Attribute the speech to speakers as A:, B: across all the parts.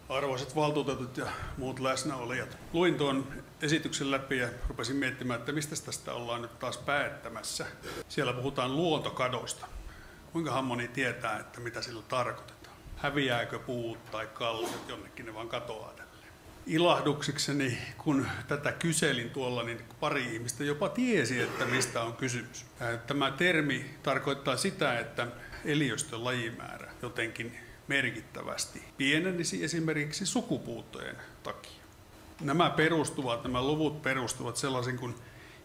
A: Arvoisat valtuutetut ja muut läsnäolijat. Luin tuon esityksen läpi ja rupesin miettimään, että mistä tästä ollaan nyt taas päättämässä. Siellä puhutaan luontokadosta. Kuinkahan moni tietää, että mitä sillä tarkoitetaan? Häviääkö puut tai kalliot jonnekin, ne vaan katoaa tälleen. Ilahduksekseni, kun tätä kyselin tuolla, niin pari ihmistä jopa tiesi, että mistä on kysymys. Tämä termi tarkoittaa sitä, että eliöstön lajimäärä jotenkin merkittävästi pienenisi esimerkiksi sukupuuttojen takia. Nämä luvut perustuvat sellaisen kuin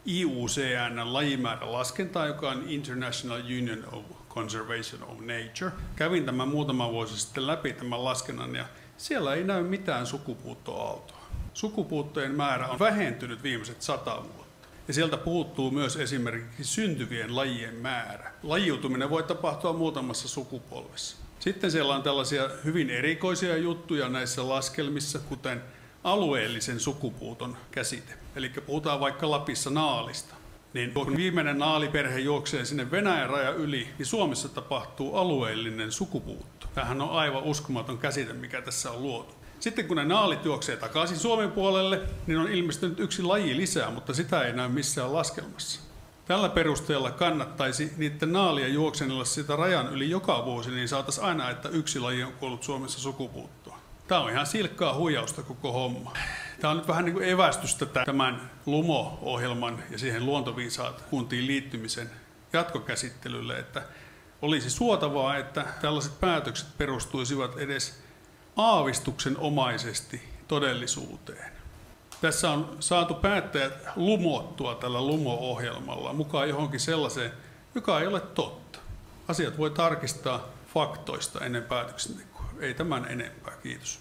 A: IUCN:n lajimäärän laskentaan, joka on International Union of Conservation of Nature. Kävin tämän muutama vuosi sitten läpi tämän laskennan ja siellä ei näy mitään sukupuuttoaaltoa. Sukupuuttojen määrä on vähentynyt viimeiset 100 vuotta. Ja sieltä puuttuu myös esimerkiksi syntyvien lajien määrä. Lajiutuminen voi tapahtua muutamassa sukupolvessa. Sitten siellä on tällaisia hyvin erikoisia juttuja näissä laskelmissa, kuten alueellisen sukupuuton käsite. Eli puhutaan vaikka Lapissa naalista. Niin kun viimeinen naaliperhe juoksee sinne Venäjän rajan yli, niin Suomessa tapahtuu alueellinen sukupuutto. Tämähän on aivan uskomaton käsite, mikä tässä on luotu. Sitten kun ne naalit juoksee takaisin Suomen puolelle, niin on ilmestynyt yksi laji lisää, mutta sitä ei näy missään laskelmassa. Tällä perusteella kannattaisi niiden naalien juoksenella sitä rajan yli joka vuosi, niin saataisiin aina, että yksi laji on kuollut Suomessa sukupuuttoon. Tämä on ihan silkkaa huijausta koko homma. Tämä on nyt vähän niin kuin evästystä tämän LUMO-ohjelman ja siihen luontoviisaat kuntiin liittymisen jatkokäsittelylle, että olisi suotavaa, että tällaiset päätökset perustuisivat edes aavistuksenomaisesti todellisuuteen. Tässä on saatu päättäjät lumottua tällä LUMO-ohjelmalla mukaan johonkin sellaiseen, joka ei ole totta. Asiat voi tarkistaa faktoista ennen päätöksentekoa. Ei tämän enempää. Kiitos.